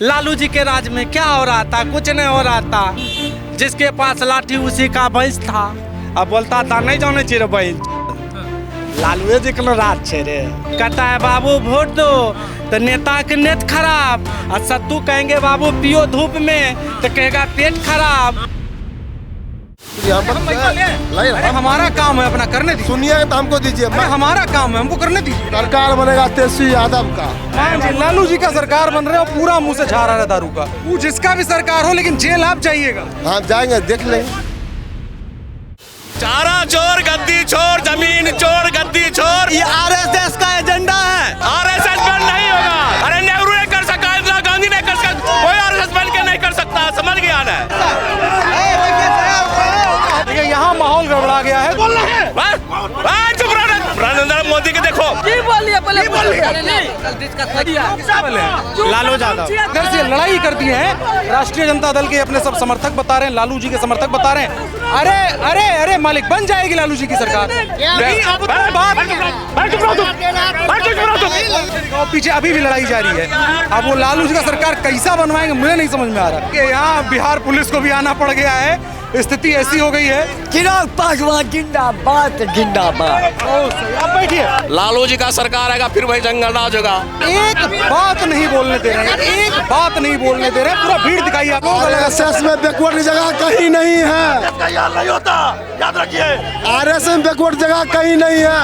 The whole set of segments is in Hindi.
लालू जी के राज में क्या हो रहा था? कुछ नहीं हो रहा था। जिसके पास लाठी उसी का भैंस था। अब बोलता था नहीं जाने चाहिए भैंस, लालू जी का राज छे रे। कहता है बाबू वोट दो तो नेता के नेत खराब, और सत्तू कहेंगे बाबू पियो धूप में तो कहेगा पेट खराब। अरे हमारा काम है अपना करने दीजिए। सुनिए तो हमको दीजिए। अरे हमारा काम है, हमको करने दीजिए। सरकार बनेगा तेजस्वी यादव का। हाँ जी, लालू जी का सरकार बन रहे हो, पूरा मुंह से झाड़ रहा है दारू का। वो जिसका भी सरकार हो, लेकिन जेल आप जाइएगा। हाँ जाएंगे, देख लेंगे। चारा चोर, गद्दी छोड़, जमीन चोर, गद्दी छोड़, ये आरएसएस का एजेंडा है। आरएसएस बंद नहीं होगा। अरे नेहरू ने कर सका, इंदिरा गांधी ने कर सका, कोई आरएसएस बन के नहीं कर सकता। समझ गया ना? देखिए यहाँ माहौल गड़बड़ा गया है। चुप रहो। नरेंद्र मोदी के देखो। लालू यादव इधर से लड़ाई कर दी है। राष्ट्रीय जनता दल के अपने सब समर्थक बता रहे हैं, लालू जी के समर्थक बता रहे हैं अरे अरे अरे मालिक बन जाएगी लालू जी की सरकार। पीछे अभी भी लड़ाई जारी है। अब वो लालू जी का सरकार कैसा बनवाएंगे मुझे नहीं समझ में आ रहा कि यहाँ बिहार पुलिस को भी आना पड़ गया है। स्थिति ऐसी हो गई है। चिराग पासवान जिंदाबाद जिंदाबाद। अब बैठिए। लालू जी का सरकार आएगा फिर वही जंगल राज होगा। एक बात नहीं बोलने दे रहे हैं, एक बात नहीं बोलने दे रहे हैं। पूरा भीड़ दिखाई आप लोगों को। आरएसएस में बैकवर्ड जगह कहीं नहीं है। नहीं होता, याद रखिए। आरएसएस में बैकवर्ड जगह कहीं नहीं है।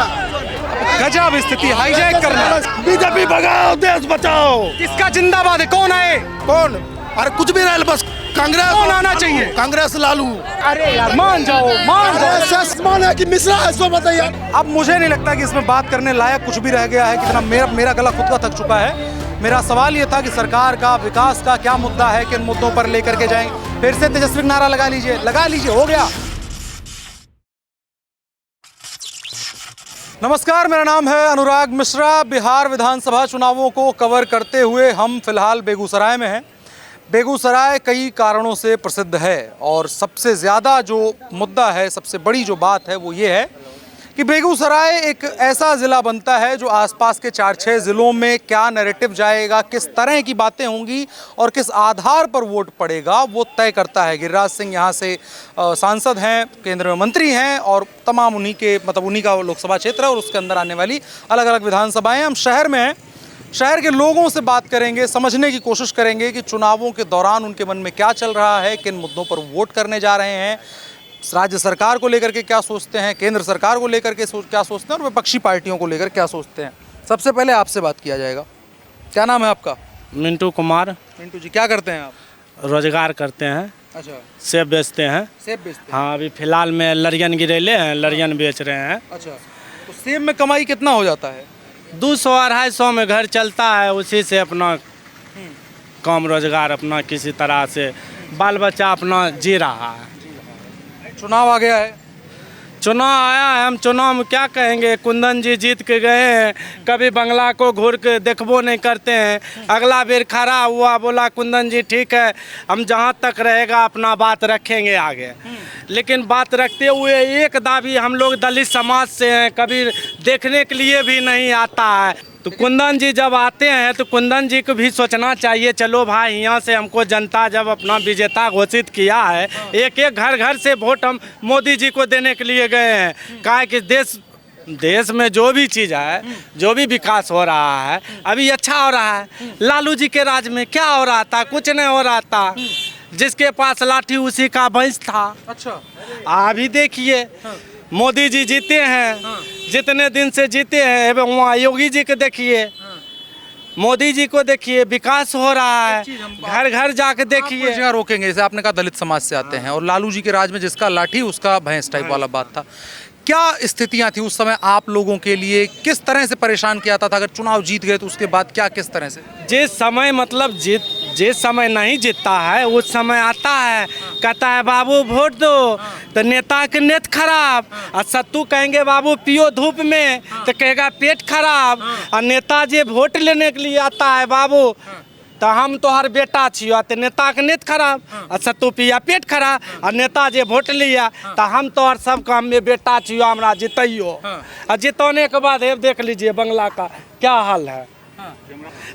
गजब स्थिति, हाईजैक करना। बीजेपी भगाओ, देश बचाओ। किसका जिंदाबाद है? कौन आए? कौन? अरे कुछ भी नहीं, बस कांग्रेस कौन आना चाहिए? कांग्रेस लालू। अरे यार मान जाओ, मान जाओ। आरएसएस माने कि मिश्रा है, इसको बताइए। अब मुझे नहीं लगता कि इसमें बात करने लायक कुछ भी रह गया है। कितना मेरा गला खुद का थक चुका है। मेरा सवाल ये था कि सरकार का विकास का क्या मुद्दा है, किन मुद्दों पर लेकर के जाएंगे। फिर से तेजस्वी नारा लगा लीजिए, हो गया। नमस्कार, मेरा नाम है अनुराग मिश्रा। बिहार विधानसभा चुनावों को कवर करते हुए हम फिलहाल बेगूसराय में हैं। बेगूसराय कई कारणों से प्रसिद्ध है और सबसे ज़्यादा जो मुद्दा है, सबसे बड़ी जो बात है वो ये है कि बेगूसराय एक ऐसा ज़िला बनता है जो आसपास के 4-6 ज़िलों में क्या नैरेटिव जाएगा, किस तरह की बातें होंगी और किस आधार पर वोट पड़ेगा, वो तय करता है। गिरिराज सिंह यहाँ से सांसद हैं, केंद्र में मंत्री हैं और तमाम उन्हीं का लोकसभा क्षेत्र है और उसके अंदर आने वाली अलग अलग विधानसभाएँ। हम शहर में हैं, शहर के लोगों से बात करेंगे, समझने की कोशिश करेंगे कि चुनावों के दौरान उनके मन में क्या चल रहा है, किन मुद्दों पर वोट करने जा रहे हैं, राज्य सरकार को लेकर के क्या सोचते हैं, केंद्र सरकार को लेकर के क्या सोचते हैं और विपक्षी पार्टियों को लेकर क्या सोचते हैं। सबसे पहले आपसे बात किया जाएगा। क्या नाम है आपका? मिंटू कुमार। मिंटू जी, क्या करते हैं आप? रोजगार करते हैं। अच्छा, सेब बेचते हैं। सेब बेचते हैं। हाँ, अभी फिलहाल में लरियन गिरेले हैं, लरियन बेच रहे हैं। अच्छा, तो सेब में कमाई कितना हो जाता है? 200-250 में घर चलता है। उसी से अपना काम रोजगार अपना किसी तरह से बाल बच्चा अपना जी रहा है। चुनाव आ गया है। चुनाव आया है, हम चुनाव में क्या कहेंगे? कुंदन जी जीत के गए हैं, कभी बंगला को घूर के देखबो नहीं करते हैं। अगला बेर खड़ा हुआ, बोला कुंदन जी ठीक है, हम जहाँ तक रहेगा अपना बात रखेंगे आगे। लेकिन बात रखते हुए एक दावी हम लोग दलित समाज से हैं, कभी देखने के लिए भी नहीं आता है। तो कुंदन जी जब आते हैं तो कुंदन जी को भी सोचना चाहिए, चलो भाई यहाँ से हमको जनता जब अपना विजेता घोषित किया है, एक एक घर से वोट हम मोदी जी को देने के लिए गए हैं। कहा कि देश में जो भी चीज़ है, जो भी विकास हो रहा है अभी अच्छा हो रहा है। लालू जी के राज में क्या हो रहा था? कुछ नहीं हो रहा था। जिसके पास लाठी उसी का भैंस था। अच्छा, अभी देखिए मोदी जी जीते हैं, जितने दिन से जीते हैं, वहाँ योगी जी को देखिए, मोदी जी को देखिए, विकास हो रहा है। घर घर जाके देखिए। जगह रोकेंगे, जैसे आपने कहा दलित समाज से आते हैं और लालू जी के राज में जिसका लाठी उसका भैंस टाइप वाला बात था। क्या स्थितियां थी उस समय आप लोगों के लिए? किस तरह से परेशान किया था? अगर चुनाव जीत गए तो उसके बाद क्या, किस तरह से? जिस समय मतलब जिस समय नहीं जीतता है उस समय आता है, कहता है बाबू वोट दो तो नेता के नेत खराब, और सत्तू कहेंगे बाबू पियो धूप में तो कहेगा पेट खराब। और नेता जी वोट लेने के लिए आता है, बाबू तो हम तोहर बेटा छियो, तो नेता के नेत खराब और सत्तू पिया पेट खराब। और नेता जे वोट लिया तो हम तोहर सब काम में बेटा छियो, हमरा जितैयो। और जितने के बाद देख लीजिए बंगला का क्या हाल है।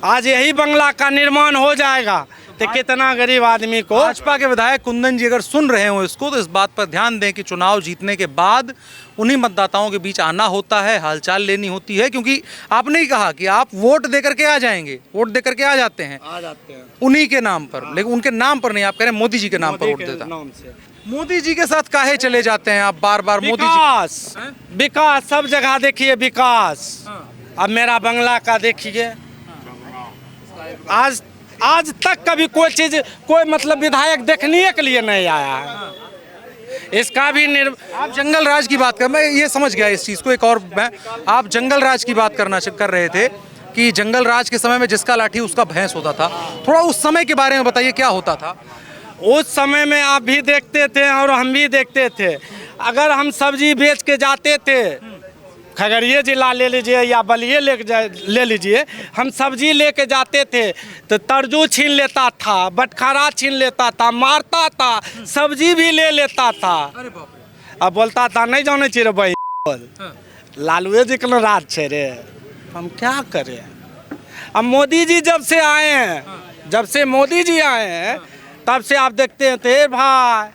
आज यही बंगला का निर्माण हो जाएगा तो कितना गरीब आदमी को। भाजपा के विधायक कुंदन जी अगर सुन रहे हो इसको, तो इस बात पर ध्यान दें कि चुनाव जीतने के बाद उन्हीं मतदाताओं के बीच आना होता है, हालचाल लेनी होती है, क्योंकि आपने ही कहा कि आप वोट देकर के आ जाएंगे, वोट देकर के आ जाते हैं उन्हीं के नाम पर, लेकिन उनके नाम पर नहीं, आप कह रहे हैं मोदी जी के नाम पर वोट देता। मोदी जी के साथ काहे चले जाते हैं आप बार बार? मोदी जी विकास सब जगह देखिए, विकास। अब मेरा बंगला का देखिए, आज तक कभी कोई चीज, कोई मतलब विधायक देखने के लिए नहीं आया है। इसका भी आप जंगल राज की बात कर, मैं ये समझ गया इस चीज को। एक और आप जंगल राज की बात कर रहे थे कि जंगल राज के समय में जिसका लाठी उसका भैंस होता था। थोड़ा उस समय के बारे में बताइए, क्या होता था उस समय में? आप भी देखते थे और हम भी देखते थे। अगर हम सब्जी बेच के जाते थे, खगड़िया जिला ले लीजिए या बलिया ले लीजिए, हम सब्जी लेके जाते थे तो तरजू छीन लेता था, बटखरा छीन लेता था, मारता था, सब्जी भी ले लेता था। अब बोलता था नहीं जाने चाहिए भाई, लालुए जी का राज छे रे, हम क्या करें। अब मोदी जी जब से आए हैं, जब से मोदी जी आए हैं, तब से आप देखते थे भाई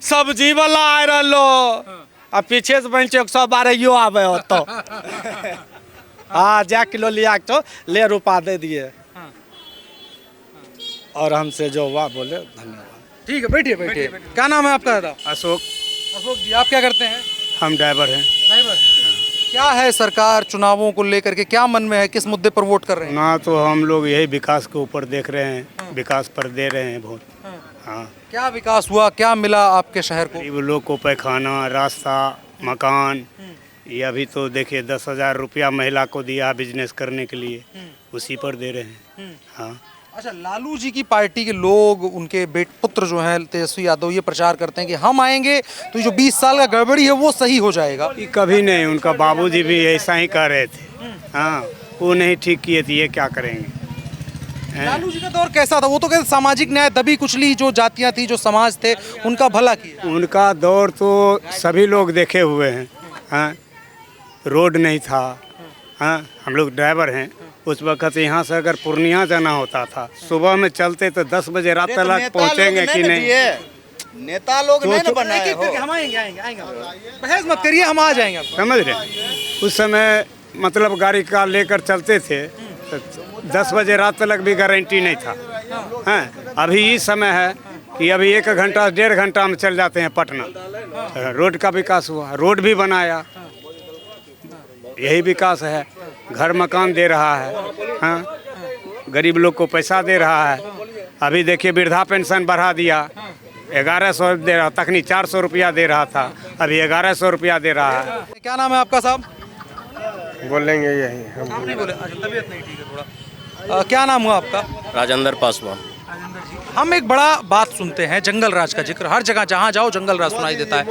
सब्जी वाला आ रहा, अब पीछे से बन 112 आवे हो तो हाँ जा किलो लिया तो ले रुपा दे दिए और हमसे जो हुआ बोले धन्यवाद। ठीक है, बैठिए बैठिए। क्या नाम है आपका दादा? अशोक। अशोक जी, आप क्या करते हैं? हम ड्राइवर हैं। ड्राइवर हैं। क्या है सरकार चुनावों को लेकर के, क्या मन में है, किस मुद्दे पर वोट कर रहे हैं? ना तो हम लोग यही विकास के ऊपर देख रहे हैं, विकास पर दे रहे हैं वोट। हाँ, क्या विकास हुआ, क्या मिला आपके शहर को? गरीब लोग को पैखाना, रास्ता, मकान। ये अभी तो देखिए 10,000 रुपया महिला को दिया बिजनेस करने के लिए, उसी पर दे रहे हैं। हाँ। अच्छा, लालू जी की पार्टी के लोग, उनके पुत्र जो हैं तेजस्वी यादव, ये प्रचार करते हैं कि हम आएंगे तो जो 20 साल का गड़बड़ी है वो सही हो जाएगा। ये कभी नहीं, उनका बाबूजी भी ऐसा ही कह रहे थे। हाँ, वो नहीं ठीक किए थे, ये क्या करेंगे। लालू जी का दौर कैसा था? वो तो कहते सामाजिक न्याय, दबी कुचली जो जातियां थी, जो समाज थे, उनका भला किया। उनका दौर तो सभी लोग देखे हुए हैं। हाँ, रोड नहीं था। हाँ, हम लोग ड्राइवर हैं। उस वक्त यहाँ से अगर पूर्णिया जाना होता था, सुबह में चलते तो 10 बजे रात तक पहुँचेंगे कि नहीं। नेता लोग नहीं ना बनाए हो। हम आएंगे, बहस मत करिए, हम आ जाएंगे। समझ रहे? उस समय मतलब गाड़ी का लेकर चलते थे तो 10 बजे रात तक भी गारंटी नहीं था। हाँ, अभी ये समय है कि अभी 1 घंटा 1.5 घंटा में चल जाते हैं पटना। रोड का विकास हुआ, रोड भी बनाया, यही विकास है। घर मकान दे रहा है। हाँ, गरीब लोग को पैसा दे रहा है। अभी देखिए वृद्धा पेंशन बढ़ा दिया, 1100 दे रहा, तखनी 400 रुपया दे रहा था, अभी 1100 रुपया दे रहा है। क्या नाम है आपका साहब? बोलेंगे यही हम। आप नहीं बोले? तबीयत नहीं ठीक है थोड़ा। क्या नाम हुआ आपका? राजेंद्र पासवान। हम एक बड़ा बात सुनते हैं, जंगल राज का जिक्र हर जगह जहाँ जाओ जंगल राज सुनाई देता है।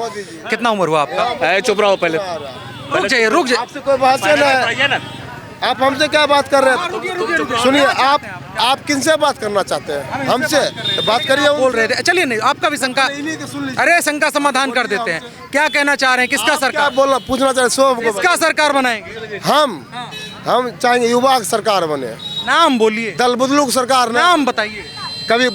कितना उम्र हुआ आपका? चुप रहो पहले। रुक जाइए, रुक जाइए। आपसे कोई बात नहीं है। आप हमसे क्या बात कर रहे हैं? सुनिए, आप किनसे बात करना चाहते हैं? हमसे बात करिए। बोल रहे थे, चलिए नहीं, आपका भी शंका, अरे शंका समाधान कर देते हैं। क्या कहना चाह रहे हैं, किसका सरकार बोलना पूछना चाह रहे हैं? किसका सरकार बनाएंगे? हम चाहेंगे युवा की सरकार बने। नाम बोलिए। दल बदलू की सरकार ने। नाम बताइए। कभी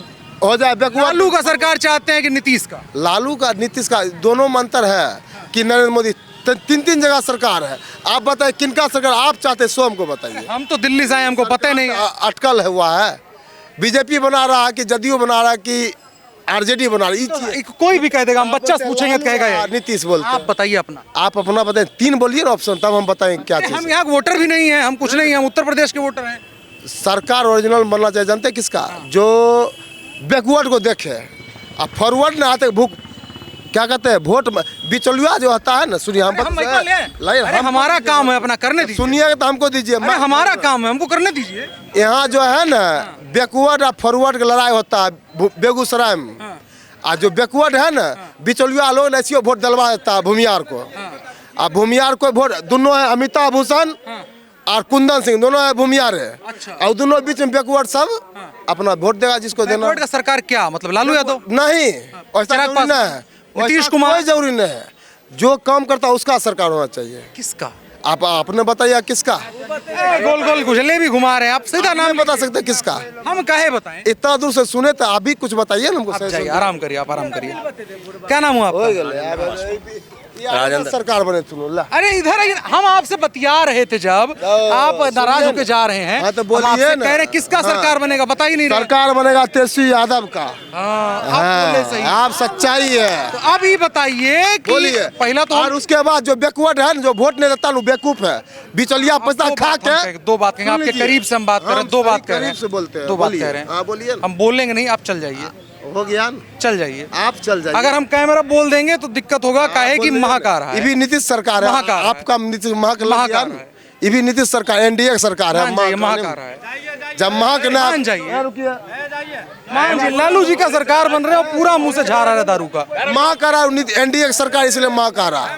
हो जाए लालू का सरकार चाहते हैं कि नीतीश का? लालू का, नीतीश का, दोनों में अंतर है कि नरेंद्र मोदी 3 जगह सरकार है। आप बताइए किनका सरकार आप चाहते हैं, सो हमको बताइए। हम तो दिल्ली से आए, हमको पता ही नहीं है। अटकल हुआ है, बीजेपी बना रहा है कि जदयू बना रहा है कि आरजेडी बना रही है? कोई भी कह देगा, हम बच्चा से पूछेंगे तो कहेगा ये। नीतीश बोलते। आप बताइए अपना। आप अपना बताएं, 3 बोलिए ना ऑप्शन, तब हम बताएंगे क्या चीज। हम यहाँ वोटर भी नहीं है, हम कुछ नहीं है, हम उत्तर प्रदेश के वोटर हैं। सरकार ओरिजिनल बनना चाहिए। जानते किसका? जो बैकवर्ड को देखे और फॉरवर्ड ना आते भूख, क्या कहते हैं, वोट बिचौलिया जो होता है ना। सुनिए, हम हमारा काम है अपना, करने दीजिए। सुनिए तो हमको दीजिए। हमारा काम है, हमको करने दीजिए। यहाँ जो है ना बैकवर्ड और फॉरवर्ड की लड़ाई होता है बेगूसराय में। और जो बैकवर्ड है ना, बिचौलिया लोग ऐसी वोट डलवा देता है भूमियार को। और भूमियार को वोट दोनों है, अमिताभ भूषण और कुंदन सिंह, दोनों है भूमियार है। अच्छा। और दोनों बीच में बैकवर्ड सब अपना वोट देगा जिसको देना। बैकवर्ड का सरकार क्या मतलब? लालू यादव नहीं, ऐसा जरूरी नहीं है। नीतीश कुमार, कोई जरूरी नहीं है। जो काम करता है उसका सरकार होना चाहिए। किसका? आप आपने बताइए किसका? गोल गोल गुजले भी घुमा रहे हैं आप, सीधा नाम नहीं बता सकते किसका? हम कहे बताएं। इतना दूर से सुने तो आप भी कुछ बताइए ना हमको। आप जाइए, आराम करिए, आप आराम करिए। क्या नाम हुआ आपका? राजेंद्र सरकार बने तुम। अरे इधर आइए, हम आपसे बतिया रहे थे जब आप नाराज होकर जा रहे हैं। हाँ, तो हम बोलिए आपसे ना। कह रहे हैं किसका सरकार बनेगा, बता ही नहीं रहे। सरकार बनेगा तेजस्वी यादव का। आप बोले सही। आप सच्चाई है। तो अब ये बताइए कि बोलिए पहला तो और उसके बाद जो बेकवर्ड है ना, जो वोट नहीं देता, बेवकूफ है, बिचौलिया पैसा खा के। दो बात कहेंगे, आपके करीब से हम बात कर रहे हैं, दो बात कर रहे करीब से हैं, बोलते हैं। दो बात बोलिए। कह रहे हैं। हाँ बोलिए ना। हम बोलेंगे नहीं, आप चल जाइए, हो गया ना? चल जाइए। आप चल जाइए। अगर हम कैमरा बोल देंगे तो दिक्कत होगा, काहे कि महाकार ये है। भी नीतीश सरकार है। महाकार है। आपका नीतीश महाकार महाकार है। ये भी नीतीश सरकार, एनडीए सरकार है। महाकार है। जब महाक मान जाइए, मान जाइए, लालू जी का सरकार बन रहे हो, पूरा मुंह से झाड़ रहा है दारू का। महाकार एनडीए सरकार, इसलिए महाकार है।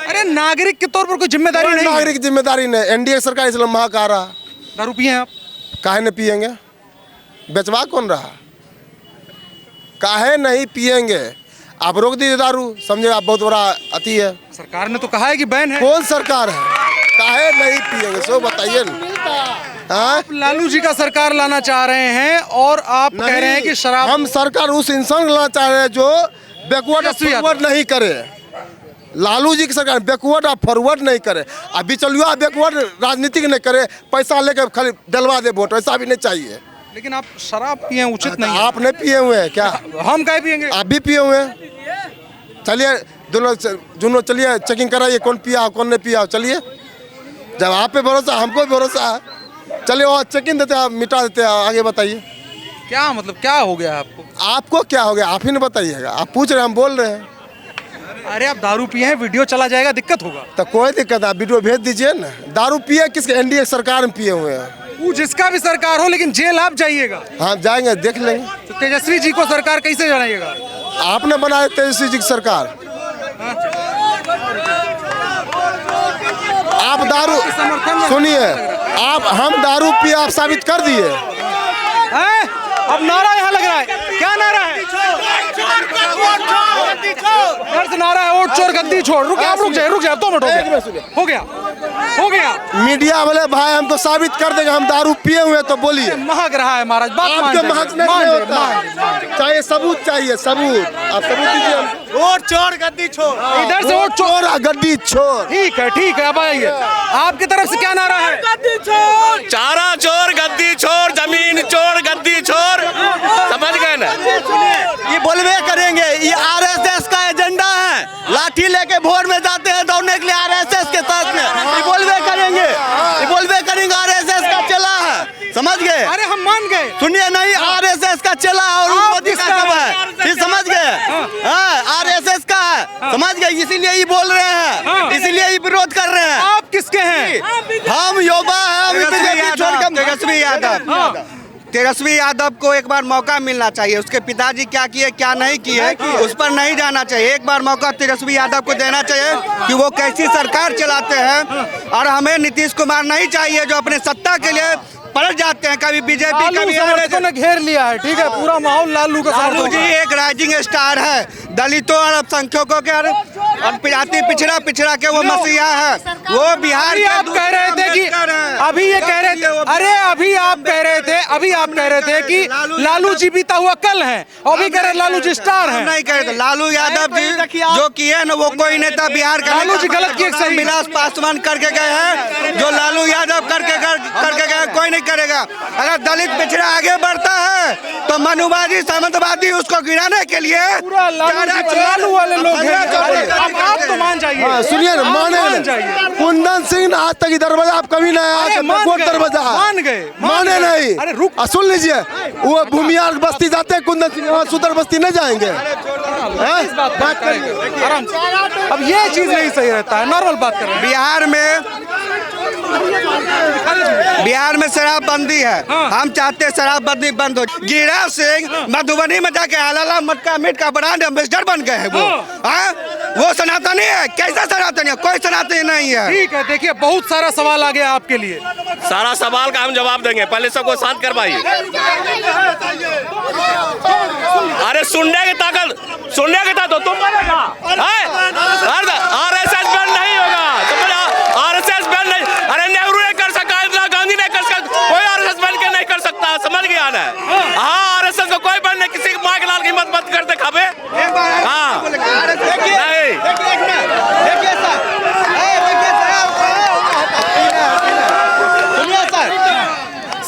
अरे नागरिक के तौर पर कोई जिम्मेदारी नहीं है। नागरिक जिम्मेदारी नहीं, एनडीए सरकार इसलिए महाकार है। दारू पिए हैं आप? काहे नहीं पियेंगे? बेचवा कौन रहा? काहे नहीं पियेंगे? आप रोक दीजिए दारू, समझे आप बहुत बड़ा अति है। सरकार ने तो कहा है कि बैन है। कौन सरकार है? काहे नहीं पियेंगे सो बताइए ना। हाँ? लालू जी का सरकार लाना चाह रहे हैं और आप कह रहे हैं कि शराब। हम सरकार उस इंसान को लाना चाह रहे हैं जो बैकवर्ड और फॉरवर्ड नहीं करे। लालू जी की सरकार बैकवर्ड और फॉरवर्ड नहीं करे, अब बिचौलिया बैकवर्ड राजनीतिक नहीं करे, पैसा लेकर खाली डलवा दे वोट, ऐसा भी नहीं चाहिए। लेकिन आप शराब पिए हैं, उचित नहीं है। आप नहीं पिए हुए हैं क्या? हम क्या पिएंगे? आप भी पिए हुए हैं। चलिए दोनों चलिए चेकिंग कराइए, कौन पिया कौन नहीं पिया। चलिए, जब आप पे भरोसा, हमको भी भरोसा है। चलिए वहाँ चेकिंग देते हैं, मिटा देते हैं। आगे बताइए क्या मतलब, क्या हो गया आपको? आपको क्या हो गया? आप ही नहीं बताइएगा। आप पूछ रहे हैं, हम बोल रहे हैं। अरे आप दारू पिए हैं, वीडियो चला जाएगा, दिक्कत होगा। तो कोई दिक्कत है, वीडियो भेज दीजिए ना। दारू पिए किसके? एनडीए सरकार में पिए हुए हैं। वो जिसका भी सरकार हो, लेकिन जेल आप जाइएगा। हाँ जाएंगे, देख लेंगे। तो तेजस्वी जी को सरकार कैसे जाइएगा? आपने बनाया तेजस्वी जी की सरकार। आप दारू सुनिए, आप हम दारू पिए आप साबित कर दिए। हैं? अब नारा यहाँ लग रहा है, क्या नारा है? घर से नारा है, वोट चोर गद्दी छोड़। रुक जाए, 2 मिनट हो गया, हो गया। मीडिया वाले भाई हमको साबित कर देंगे हम दारू पिए हुए, तो बोलिए। महक रहा है महाराज, बात मान आपके जाइए, महक नहीं मान जाइए, होता। मान जाइए। चाहिए सबूत, चाहिए सबूत। आप सबूत दीजिए हमको। वोट चोर गद्दी छोड़। इधर से वोट चोर, गड्डी छोड़। ठीक है, अब आइए। आपकी तरफ से क्या नारा है? चारा चोर गद्दी छोड़, जमीन चोर गद्दी छोड़, समझ गए ना? ये बोलबे करेंगे, ये आरएसएस का एजेंडा है। लाठी लेके भोर में जाते हैं दौड़ने के लिए आरएसएस के साथ में। ये बोलबे करेंगे, आरएसएस का चला है, समझ गए? अरे हम मान गए। सुनिए, नहीं आरएसएस का चला और मोदी का सब है, ये समझ गए? हाँ, आरएसएस का है, समझ गए? इसीलिए ये बोल रहे हैं, इसीलिए ये विरोध कर रहे हैं। आप किसके हैं? हम युवा हैं, हम बीजेपी छोड़ के तेजस्वी यादव। तेजस्वी यादव को एक बार मौका मिलना चाहिए। उसके पिताजी क्या किए क्या नहीं किए उस पर नहीं जाना चाहिए। एक बार मौका तेजस्वी यादव को देना चाहिए कि वो कैसी सरकार चलाते हैं। और हमें नीतीश कुमार नहीं चाहिए जो अपने सत्ता के लिए पलट जाते हैं, कभी बीजेपी कभी समर्थकों ने घेर लिया है, ठीक है, पूरा माहौल लालू का। लालू जी एक राइजिंग स्टार है, दलितों और अल्पसंख्यकों के और जाति पिछड़ा के वो मसीहा है। वो बिहार के आप कह रहे थे कि अभी ये कह रहे थे, अरे अभी आप कह रहे थे कि लालू जी बीता हुआ कल है, और अभी कह रहे लालू जी स्टार हैं। नहीं कह रहे थे, लालू यादव जी जो किए ना वो कोई नेता बिहार का लालू जी गलत किए, सही। विलास पासवान करके गए हैं, जो लालू यादव करके गए कोई नहीं करेगा। अगर दलित पिछड़ा आगे बढ़ता है तो मनुवादी सामंतवादी उसको गिराने के लिए पूरा लालू वाले लोग हैं। आप तो मान जाइए। सुनिए ना, मान जाइए। कुंदन सिंह आज तक दरवाजा आप कभी नहीं आया, दरवाजा मान गए, माने नहीं। अरे रुक, सुन लीजिए, वो भूमियार बस्ती जाते हैं कुंदन सिंह, वहाँ सुधर बस्ती नहीं जाएंगे। बात करेंगे आराम से। अब ये चीज नहीं सही रहता है, नॉर्मल बात करें। बिहार में शराबबंदी है, हम चाहते हैं शराबबंदी बंद हो। गिरिराज सिंह मधुबनी में जाके हलाला मटका मीट का ब्रांड एम्बेसडर बन गए हैं। वो सनातनी है? कैसा सनातनी है? कोई सनातनी नहीं है। ठीक है, देखिए बहुत सारा सवाल आ गया आपके लिए। सारा सवाल का हम जवाब देंगे, पहले सबको शांत करवाइए। अरे सुनने की ताकत तो तुम बनेगा। आरएसएस बैन नहीं होगा, आरएसएस बैन नहीं। अरे नेहरू ने कर सका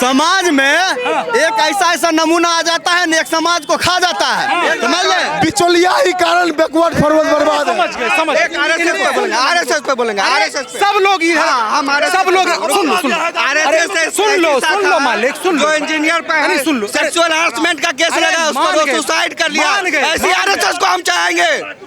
समाज में एक ऐसा नमूना आ जाता है ना, एक समाज को खा जाता है, समझ ले। बिचौलिया ही कारण बैकवर्ड फॉरवर्ड बर्बाद है। समझ गए, समझ गए। आरएसएस पे बोलेंगे, आरएसएस सब लोग इधर, हमारे सब लोग सुन लो, सुन लो मालिक, सुन लो। जो इंजीनियर पे नहीं, सुन लो। सेक्सुअल हरासमेंट का केस अरे, लगा, उसको मान वो गए, सुसाइड कर लिया। मान गए। ऐसी आरएसएस को हम चाहेंगे,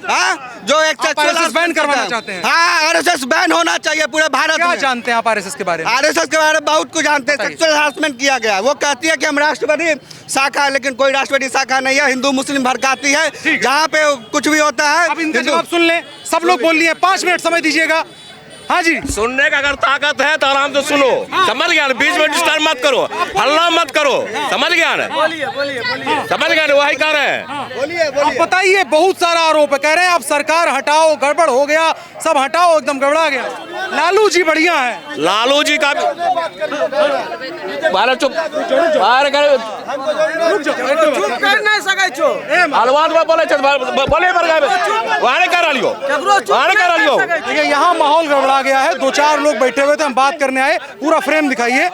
हाँ, जो एक सेक्सुअल RSS बैन करवाना चाहते हैं। हाँ, आरएसएस बैन होना चाहिए पूरे भारत क्या में। जानते हैं आप आरएसएस के बारे में? आरएसएस के बारे में बहुत कुछ जानते हैं। सेक्सुअल हरासमेंट किया गया, वो कहती है कि हम राष्ट्रवादी शाखा है, लेकिन कोई राष्ट्रवादी शाखा नहीं है, हिंदू मुस्लिम भड़काती है। जहाँ पे कुछ भी होता है, अब इनका जवाब सुन लें, सब लोग बोल लिए, 5 मिनट समय दीजिएगा। हाँ जी, सुनने का अगर ताकत है तो आराम से सुनो, समझ गया ना, बीच में डिस्टर्ब मत करो, हल्ला मत करो, समझ गया ना, समझ गया ना, वही कह रहे हैं। अब बताइए, बहुत सारा आरोप है, कह रहे हैं आप सरकार हटाओ, गड़बड़ हो गया, सब हटाओ, एकदम गड़बड़ा गया। लालू जी बढ़िया है, लालू जी का बारे चुप बाहर कर अलवाद में बोले पर गए वाणे कर लियो, वाणे कर लियो। देखिए यहाँ माहौल गड़बड़ा गया है। 2-4 लोग बैठे हुए थे, हम बात करने आए, पूरा फ्रेम दिखाइए।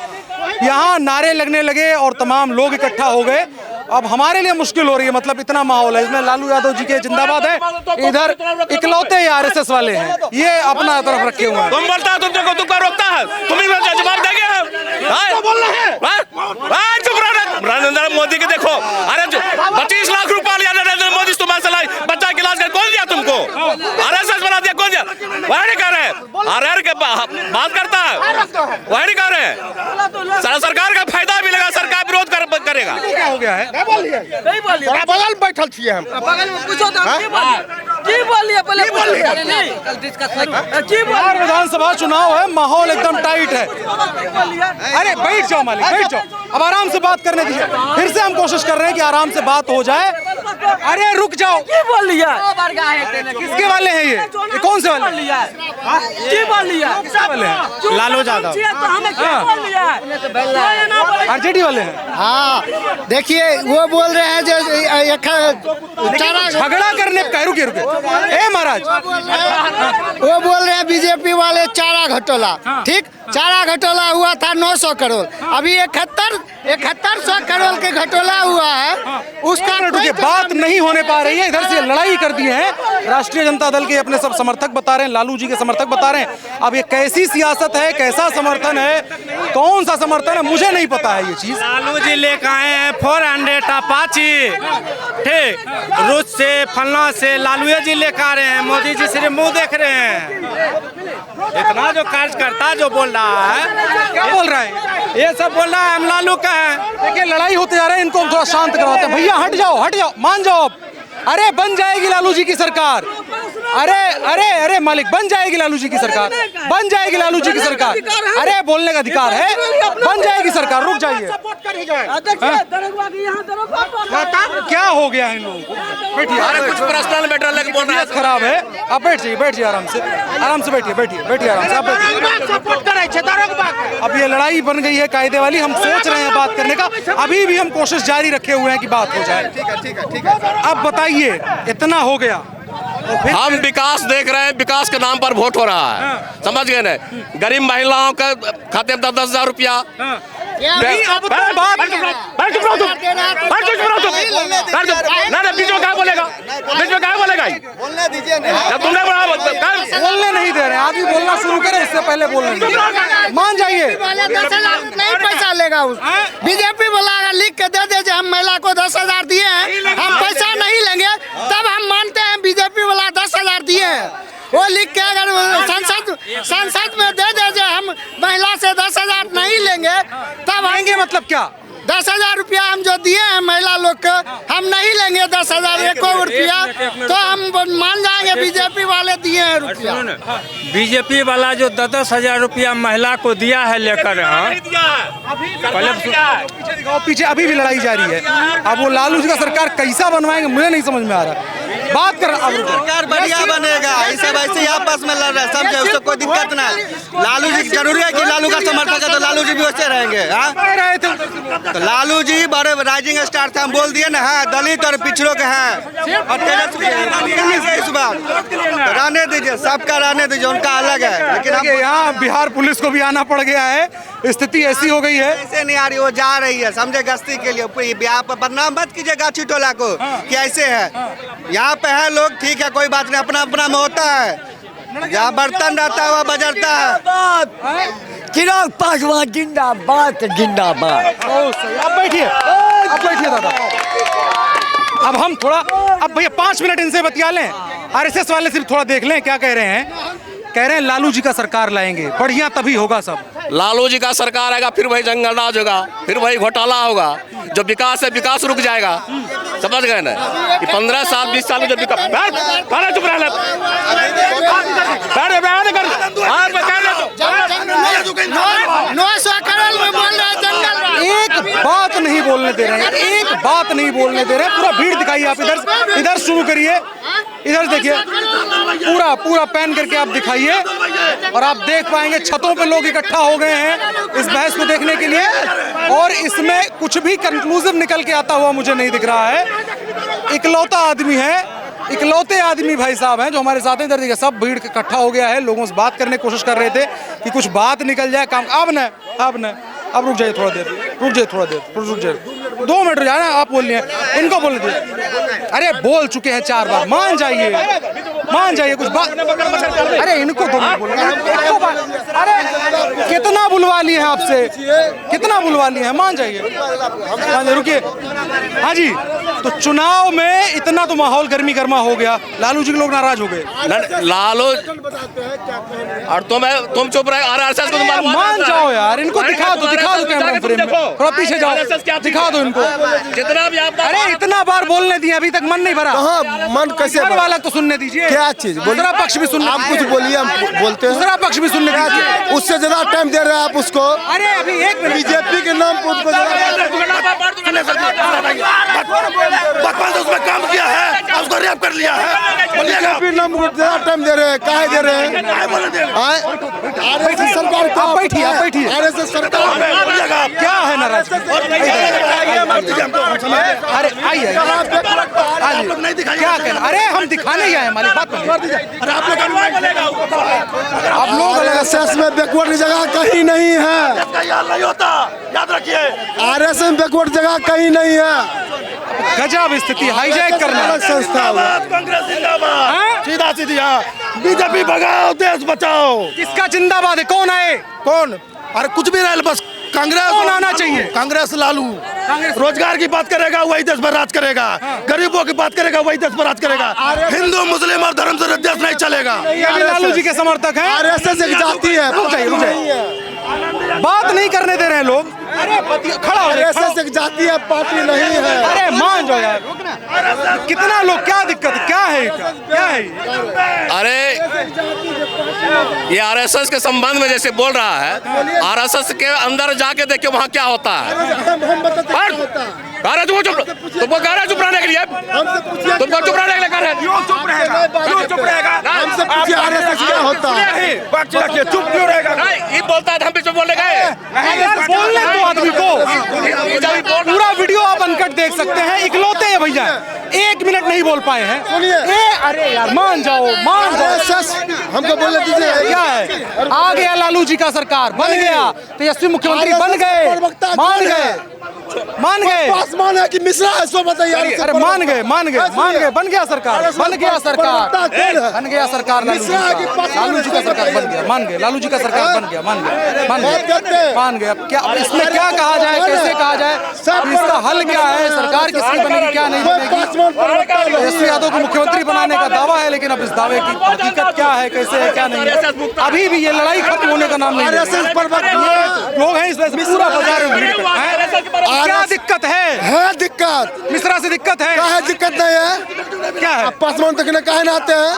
यहाँ नारे लगने लगे और तमाम लोग इकट्ठा हो गए। अब हमारे लिए मुश्किल हो रही है, मतलब इतना माहौल है। इसमें लालू यादव जी के जिंदाबाद है, इधर इकलौते आरएसएस वाले हैं, ये अपना तरफ रखे हुए हैं। तुम बोलता है, तुमको रोकता है, तुम ही जवाब देंगे। चुप रहो, नरेंद्र मोदी के देखो, अरे 25 लाख रुपया लिया नरेंद्र मोदी, तुम्हारे बच्चा के इलाज कर, कौन दिया तुमको? आरएसएस बना दिया, कौन दिया? वही नहीं कर रहे, आरआर के बात करता है, वही नहीं कर रहे। सरकार का फायदा भी लगा, सरकार विरोध करेगा। क्या हो गया है? बगल बैठल छिए हम, बिहार विधानसभा चुनाव है, माहौल एकदम टाइट है। अरे बैठ जाओ मालिक, बैठ जाओ, अब आराम से बात करने दीजिए। फिर से हम कोशिश कर रहे हैं कि आराम से बात हो जाए। अरे रुक जाओ, किसके वाले हैं ये कौन से वाले? किसके वाले हैं? लालू यादव, आरजेडी वाले हैं। हाँ, देखिए वो बोल रहे हैं जो झगड़ा करने का, रुके ए महाराज, वो बोल रहे हैं बीजेपी वाले चारा घोटाला, ठीक, चारा घोटाला हुआ था 900 करोड़, अभी 7100 करोड़ के घोटाला हुआ है, उसका रुके, बात नहीं होने पा रही है। इधर से लड़ाई कर दी है, राष्ट्रीय जनता दल के अपने सब समर्थक बता रहे हैं, लालू जी के समर्थक बता रहे हैं। अब ये कैसी सियासत है, कैसा समर्थन है, कौन सा समर्थन है, मुझे नहीं पता है ये चीज। लालू जी लेकर आए हैं 400 अपाची, ठीक, रूस से फलना से लालू जी लेकर आ रहे हैं। मोदी जी सिर्फ मुंह देख रहे हैं। इतना जो कार्यकर्ता जो बोल रहा है, क्या बोल रहा है? ये सब बोल रहा है हम लालू का है। देखिए लड़ाई होते जा रहे हैं, इनको थोड़ा शांत करवाते हैं। भैया हट जाओ, मान जाओ। अरे बन जाएगी लालू जी की सरकार, अरे मालिक, बन जाएगी लालू जी की सरकार, बन जाएगी लालू जी की सरकार। अरे बोलने का अधिकार है, बन जाएगी सरकार, रुक जाइए। क्या हो गया है इन लोगों को? बैठिए, अरे कुछ पर्सनल मैटर लेके बोल रहा है, खराब है। आप बैठ जाइए आराम से बैठिए आराम से, आप बैठिए। अब ये लड़ाई बन गई है कायदे वाली, हम सोच रहे हैं बात करने का, अभी भी हम कोशिश जारी रखे हुए हैं कि बात हो जाए। ठीक है। अब बताइए, इतना हो गया, हम विकास देख रहे हैं, विकास के नाम पर वोट हो रहा है, समझ गए ना? गरीब महिलाओं का खाते में 10,000 रुपया। बोलने नहीं दे रहे, आदमी बोलना शुरू करे उससे पहले बोलने। मान जाइए, 10,000 नहीं पैसा लेगा उस बीजेपी वाला अगर लिख के दे दे हम महिला को 10,000 दिए हैं, हम पैसा नहीं लेंगे, तब हम मानते हैं बीजेपी वाला 10,000 दिए हैं। वो लिख के अगर संसद में दे दे हम महिला से 10,000 नहीं लेंगे, तब आएंगे। मतलब क्या? 10,000 रुपया हम जो दिए हैं महिला लोग को, हम नहीं लेंगे 10,000 एक रुपया, तो हम मान जाएंगे बीजेपी वाले दिए हैं रुपया। बीजेपी वाला जो 10,000 रुपया महिला को दिया है लेकर, पीछे अभी भी लड़ाई जारी है। अब वो लालू जी का सरकार कैसा बनवाएंगे मुझे नहीं समझ में आ रहा। बात कर अब रुको। सरकार बढ़िया बनेगा, ये सब ऐसे ही आपस में लड़ रहे हैं, समझे, उससे कोई दिक्कत ना है। लालू जी जरूरी है कि लालू का समर्थक है तो लालू जी भी वैसे रहेंगे। हाँ, रहे थे तो लालू जी बड़े राइजिंग स्टार थे, हम बोल दिए ना, है दलित और पिछड़ों के हैं, और तेजस्वी इस बार तो रहने दीजिए, सबका रहने दीजिए, उनका अलग है। लेकिन हम देखिए यहाँ बिहार पुलिस को भी आना पड़ गया है, स्थिति ऐसी हो गई है। ऐसे नहीं आ रही, वो जा रही है, समझे, गश्ती के लिए। पूरी बिहार पर बदनाम मत कीजिए गाछी टोला को कि ऐसे है। यहाँ पे है लोग, ठीक है, कोई बात नहीं, अपना अपना में होता है। जहाँ बर्तन रहता है वह बजरता है। चिराग पासवान जिंदाबाद जिंदाबाद। अब बैठिए दादा। अब हम थोड़ा, अब भैया 5 मिनट इनसे बतिया लें। आरएसएस वाले सिर्फ थोड़ा देख लें क्या कह रहे हैं। कह रहे हैं लालू जी का सरकार लाएंगे, बढ़िया तभी होगा सब। लालू जी का सरकार आएगा, फिर वही जंगलराज होगा, फिर वही घोटाला होगा। जो विकास है, विकास रुक जाएगा, समझ गए ना। कि 15 साल 20 साल में जो विकास, चुप रह, एक बात नहीं बोलने दे रहे हैं, एक बात नहीं बोलने दे रहे हैं। पूरा भीड़ दिखाइए आप, इधर शुरू करिए, इधर देखिए, पूरा पूरा पैन करके आप दिखाइए और आप देख पाएंगे छतों पे लोग इकट्ठा हो गए हैं इस बहस को देखने के लिए। और इसमें कुछ भी कंक्लूसिव निकल के आता हुआ मुझे नहीं दिख रहा है। इकलौता आदमी है, इकलौते आदमी भाई साहब हैं जो हमारे साथ हैं। इधर देखिए सब भीड़ इकट्ठा हो गया है, लोगों से बात करने की कोशिश कर रहे थे कि कुछ बात निकल जाए काम। अब रुक जाइए थोड़ा देर, रुक जाइए 2 मिनट जाए ना, आप बोल लिए, इनको बोलने दीजिए। अरे बोल चुके हैं 4 बार, मान जाइए कुछ बात। अरे इनको 2 मिनट बोलने, अरे कितना बुलवा लिए हैं आपसे, कितना बुलवा लिए हैं, मान जाइए, रुकिए। हाँ जी, तो चुनाव में इतना तो माहौल गर्मी गर्मा हो गया, लालू जी के लोग नाराज हो गए। लालू और तुम चुप रहे। आरएसएस को मान जाओ यार, इनको दिखा दो कैमरा फ्रेम में, थोड़ा पीछे जाओ, दिखा दो इनको। जितना भी आप, अरे इतना बार बोलने दिए, अभी तक मन नहीं भरा। कहाँ मन कैसे घर वाला तो सुनने दीजिए, क्या चीज दूसरा पक्ष भी सुनने, आप कुछ बोलिए, हम बोलते हैं। दूसरा पक्ष भी सुनने दीजिए। उससे ज्यादा टाइम दे रहे हैं आप उसको। अरे अभी 1 मिनट, बीजेपी के नाम पर उसको उसमें काम किया है, उसको रेप कर लिया है। बीजेपी नाम पर ज्यादा टाइम दे रहे हैं, काहे दे रहे हैं? आरएसएस सरकार को बैठिए। आरएसएस सरकार क्या है नाराज? अरे आइए, क्या कहना? अरे हम दिखाने ही आए, हमारी बात आप लोग आरएसएस में बैकवर्ड जगह कहीं नहीं है, नहीं होता, याद रखिए। आरएसएस में बैकवर्ड जगह कहीं नहीं है। गजब स्थिति, हाईजैक करना संस्था कांग्रेस जिंदाबाद, सीधा सीधी। बीजेपी भगाओ, देश बचाओ। किसका जिंदाबाद है? कौन आए? कौन? अरे कुछ भी रहे, बस कांग्रेस कौन आना चाहिए? कांग्रेस लालू रोजगार की बात करेगा, वही देश पर राज करेगा। गरीबों की बात करेगा, वही देश पर राज करेगा। हिंदू मुस्लिम और धर्म से देश नहीं चलेगा। ये लालू जी के समर्थक हैं। आरएसएस एक जाति है। रुक जाइए, बात नहीं करने दे रहे हैं लोग। अरे खड़ा हो, आरएसएस एक जाति है, पार्टी नहीं है। अरे मान जाओ यार, कितना लोग, क्या दिक्कत, क्या है? अरे ये आरएसएस के संबंध में जैसे बोल रहा है, आरएसएस के अंदर जाके देखिए वहाँ क्या होता है। तुमको कह रहा है चुप रहने के लिए, तुमको चुप रहने के लिए कह रहे हैं। चुप रहेगा, हमसे पूछिए आरएसएस क्या होता है। चुप क्यों रहेगा? ये बोलता है हम भी चुप बोलने गए। बोलने दो आदमी को। पूरा वीडियो आप अनकट देख सकते हैं। इकलौते हैं भैया, 1 मिनट नहीं बोल पाए हैं। अरे यार मान जाओ। हमको बोलने दीजिए, क्या है? आ गया लालू जी का सरकार, बन गया, तेजस्वी मुख्यमंत्री बन गए, मान गए। आसमान है कि मिश्रा है, सो बताइए। अरे मान गए, बन गया सरकार, लालू जी का सरकार बन गया, मान गए, लालू जी का सरकार बन गया, मान गए। अब क्या, इसमें क्या कहा जाए, कैसे कहा जाए, इसका हल क्या है, सरकार किसकी बनेगी, क्या नहीं बनेगी? तेजस्वी यादव को मुख्यमंत्री बनाने का दावा है, लेकिन अब इस दावे की हकीकत क्या है, कैसे है, क्या नहीं है, अभी भी ये लड़ाई खत्म होने का नाम नहीं ले रही। लोग हैं इसमें, पूरा बाजार में भीड़ है। क्या दिक्कत है? दिक्कत मिश्रा से दिक्कत है? क्या है? दिक्कत नहीं है। क्या है? पासवान तक ने काहे ना आते हैं?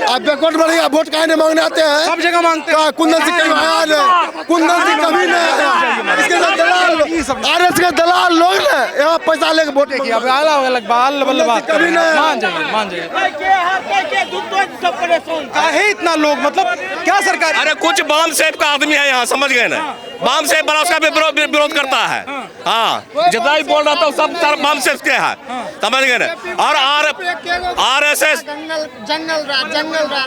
आप बैकवर्ड बढ़िया वोट काहे नहीं मांगने आते हैं? सब जगह मांगते हैं। कुंदन सिंह कहीं आया नहीं, कुंदन सिंह कभी नहीं आया। इसके साथ दलाल आरएस के दलाल लोग ना यहाँ पैसा लेके वोट देखिए अब अलग बाल बात कभी नहीं। मान जाइए काहे इतना लोग, मतलब क्या सरकार? अरे कुछ बाम सेब का आदमी है यहाँ, समझ गए ना? बाम सेब बड़ा उसका भी विरोध करता है। हाँ, जितना भी बोल रहा था सब बाम सेब के है, समझ गए ना? और आरएसएस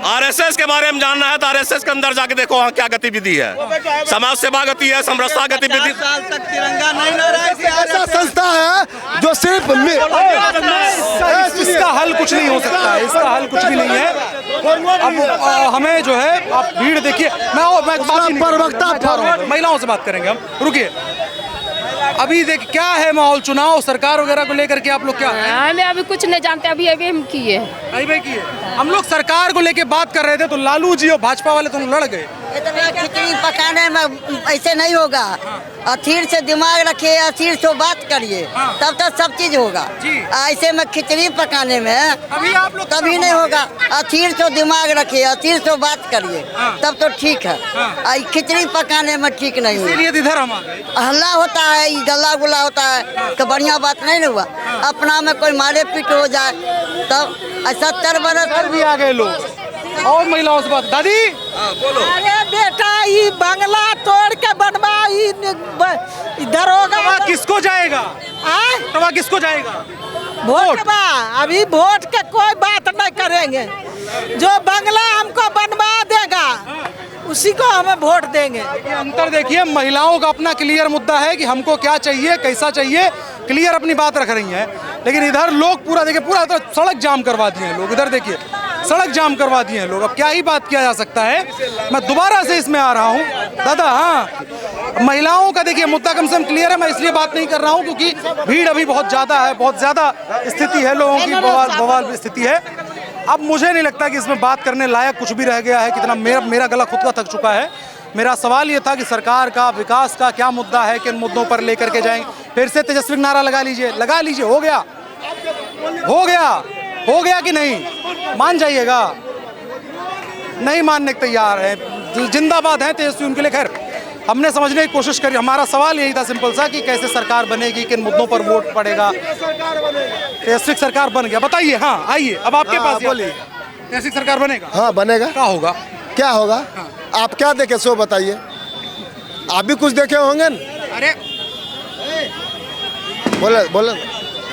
आरएसएस के बारे में जानना है तो आरएसएस के अंदर जाके देखो वहाँ क्या गतिविधि है। समाज सेवा गति है, समरसता गतिविधि। साल तक तिरंगा नहीं लहराया। ऐसा संस्था है जो सिर्फ इसका हल कुछ नहीं हो सकता है, इसका हल कुछ भी नहीं है। अब हमें जो है आप भीड़ देखिए, मैं महिलाओं से बात करेंगे हम, रुकिए। अभी देख क्या है माहौल, चुनाव सरकार वगैरह को लेकर के आप लोग क्या? हमें अभी कुछ नहीं जानते, अभी हम किए हम लोग सरकार को लेके बात कर रहे थे तो लालू जी और भाजपा वाले तो लड़ गए। इतना खिचड़ी पकाने में ऐसे नहीं होगा। अथीर से दिमाग रखिए, अथीर से बात करिए, तब तक सब चीज होगा। ऐसे में खिचड़ी पकाने में कभी नहीं होगा। अथीर से दिमाग रखिए, अथीर से बात करिए, तब तो ठीक है। खिचड़ी पकाने में ठीक नहीं हुआ, इधर हम आ गए। हल्ला होता है, गला गुला होता है तो बढ़िया बात नहीं ना हुआ। अपना में कोई मारे पीट हो जाए तब 70 बरस भी आ गए लोग। और महिलाओं से बात, दादी बोलो। अरे बेटा ये बंगला तोड़ के बनवा, दरोगा किसको जाएगा? तवा किसको जाएगा? वोट बा, अभी वोट के कोई बात नहीं करेंगे। जो बंगला हमको बनवा देगा उसी को हमें वोट देंगे। अंतर देखिए, महिलाओं का अपना क्लियर मुद्दा है कि हमको क्या चाहिए, कैसा चाहिए, क्लियर अपनी बात रख रही हैं। लेकिन इधर लोग पूरा देखिए, पूरा सड़क जाम करवा दिए हैं लोग। इधर देखिए सड़क जाम करवा दिए हैं लोग। अब क्या ही बात किया जा सकता है। मैं दोबारा से इसमें आ रहा हूँ दादा। हाँ, महिलाओं का देखिए मुद्दा कम से कम क्लियर है। मैं इसलिए बात नहीं कर रहा हूँ क्योंकि भीड़ अभी बहुत ज़्यादा है, बहुत ज़्यादा स्थिति है लोगों की, बवाल स्थिति है। अब मुझे नहीं लगता कि इसमें बात करने लायक कुछ भी रह गया है। कितना मेरा गला खुद का थक चुका है। मेरा सवाल ये था कि सरकार का विकास का क्या मुद्दा है, किन मुद्दों पर लेकर के जाएंगे। फिर से तेजस्वी नारा लगा लीजिए, हो गया, हो गया कि नहीं? मान जाइएगा, नहीं मानने को तैयार है, जिंदाबाद है तेजस्वी, उनके लिए। खैर, हमने समझने की कोशिश करी। हमारा सवाल यही था सिंपल सा कि कैसे सरकार बनेगी, किन मुद्दों पर वोट पड़ेगा। तेजस्वी सरकार बन गया, बताइए। हाँ आइए, अब आपके पास बोलिए। तेजस्वी सरकार बनेगा? हाँ बनेगा। क्या होगा? क्या होगा? आप क्या देखे सो बताइए। आप भी कुछ देखे होंगे न? अरे बोले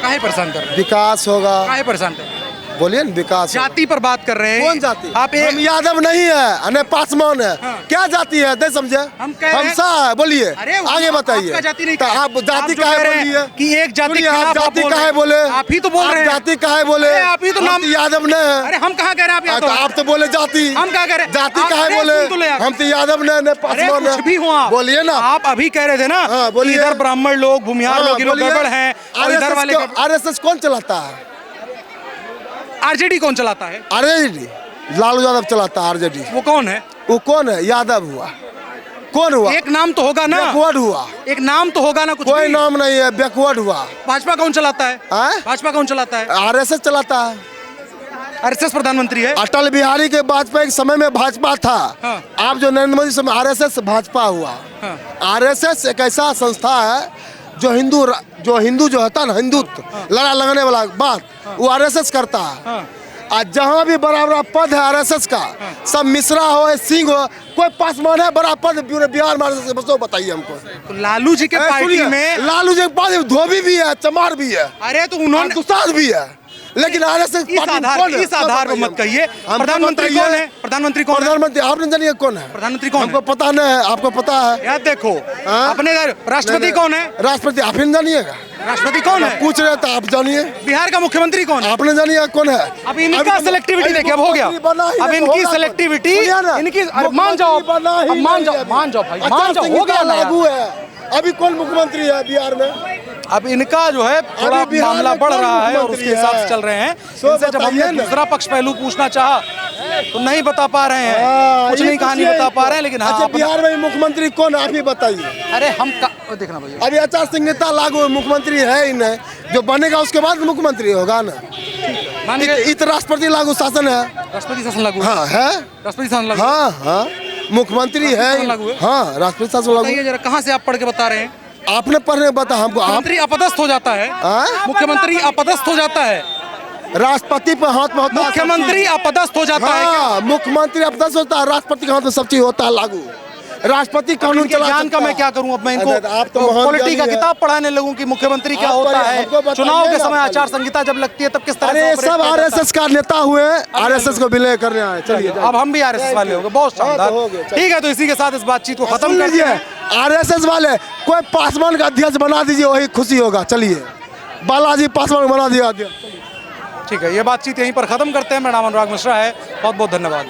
काहे परेशान कर रहे हैं? विकास होगा। काहे परेशान कर रहे हैं? बोलिए न, विकास। जाति पर बात कर रहे हैं। कौन जाति? आप हम यादव नहीं है, अने पासवान है। हाँ। क्या जाति है दे समझे? हम कह रहे हैं, सा है, बोलिए। अरे आगे बताइए। आपका जाति नहीं, तो आप जाति जो काहे कह रहे हैं बोलिए कि एक जाति सुनिए, के आप खिलाफ आप जाति बोल काहे रहे हैं। बोले? आप ही तो बोल रहे हैं। जाति काहे बोले? अरे आप ही तो नाम यादव ने है। अरे हम कहाँ कह रहे हैं? आप यादव हैं? आप तो बोले जाति। हम क्या कह रहे हैं? जाति आप- काहे अरे बोले? सुन तो ले यार। हम तो यादव ने पासवान कुछ भी हो आप। बोलिए ना। आप अभी कह रहे थे ना हाँ, बोलिए। इधर ब्राह्मण लोग, भूमिहार लोग, ये लोग गड़बड़ हैं और इधर वाले आरएसएस कौन चलाता है? आरजेडी कौन चलाता है? आरजेडी लालू यादव चलाता है। आरजेडी वो कौन है? वो कौन है? यादव हुआ। कौन हुआ? एक नाम तो होगा ना। बैकवर्ड हुआ। एक नाम तो होगा ना। कुछ कोई भी। नाम नहीं है, बैकवर्ड हुआ। भाजपा कौन चलाता है? हैं? भाजपा कौन चलाता है? आरएसएस चलाता है। आरएसएस प्रधानमंत्री है। अटल बिहारी के वाजपेयी के समय में भाजपा था। हाँ। आप जो नरेंद्र मोदी समय आरएसएस भाजपा हुआ। हाँ। आरएसएस एक ऐसा संस्था है जो हिंदू जो होता है ना, हिंदुत्व लड़ा लगाने वाला बात वो आरएसएस करता है। आज जहाँ भी बड़ा बड़ा पद है आरएसएस का, सब मिश्रा हो, सिंह हो, कोई पासवान है बड़ा पद बिहार में आरएसएस, बस वो बताइए हमको। तो लालू जी के पार्टी में लालू जी के पास धोबी भी है, चमार भी है, अरे तो उन्होंने दुसाद भी है, लेकिन आरएसएस इस आधार पर मत कहिए। प्रधानमंत्री कौन है? प्रधानमंत्री कौन है? प्रधानमंत्री आपने जानिए कौन है? प्रधानमंत्री कौन हमको है? पता नहीं है, आपको पता है? यार देखो, अपने राष्ट्रपति कौन है? राष्ट्रपति आप ही जानिएगा। राष्ट्रपति कौन है? पूछ रहे थे, आप जानिए। बिहार का मुख्यमंत्री कौन है? आपने जानिए कौन है? अब इनका सेलेक्टिविटी देखिए, अब हो गया। अब इनकी सेलेक्टिविटी, इनकी मान जाओ, मान जाओ भाई, मान जाओ, हो गया ना। लागू है। अभी कौन मुख्यमंत्री है बिहार में? अब इनका जो है थोड़ा मामला बढ़ रहा है और उसके हिसाब से चल रहे हैं। इनसे जब हमने दूसरा पक्ष पहलू पूछना चाहा तो नहीं बता पा रहे हैं, कुछ नहीं कहानी बता पा रहे हैं। लेकिन हाँ, बिहार में मुख्यमंत्री कौन आप ही बताइए। अरे हम देखना भैया, अभी आचार संहिता लागू, मुख्यमंत्री है ही नहीं, जो बनेगा उसके बाद मुख्यमंत्री होगा ना। इत राष्ट्रपति लागू शासन है। राष्ट्रपति शासन लागू हाँ है, राष्ट्रपति शासन लागू हाँ हाँ, मुख्यमंत्री है, हाँ राष्ट्रपति शासन लागू। बताइए जरा, कहाँ से आप पढ़ के बता रहे हैं? आपने पढ़ने बता हमको। आप मुख्यमंत्री अपदस्थ हो जाता है, मुख्यमंत्री अपदस्थ हो जाता है, राष्ट्रपति पे हाथ में होता है, मुख्यमंत्री अपदस्थ हो जाता है। हाँ, मुख्यमंत्री अपदस्थ होता है, राष्ट्रपति के हाथ में सब चीज होता है लागू। राष्ट्रपति कानून चला ज्ञान का मैं क्या करूं? अब मैं इनको आप तो महान पॉलिटी का ज्ञानी किताब पढ़ाने लगूं कि मुख्यमंत्री क्या आप होता तो है, हमको बताइए चुनाव के ना समय पहले। आचार संहिता जब लगती है तब किस तरह अरे से सब ऑपरेट किया जाता आरएसएस का नेता हुए, आरएसएस को विलय करने आए। चलिए अब हम भी आरएसएस वाले हो गए, बहुत शानदार। हो गया, ठीक है, तो इसी के साथ इस बातचीत को खत्म कर लीजिए। दीजिए। आरएसएस वाले कोई पासवान का अध्यक्ष बना दीजिए, वही खुशी होगा। चलिए बालाजी पासवान बना दिया अध्यक्ष। ठीक है, ये बातचीत यहीं पर खत्म करते हैं। मेरा नाम अनुराग मिश्रा है, बहुत बहुत धन्यवाद।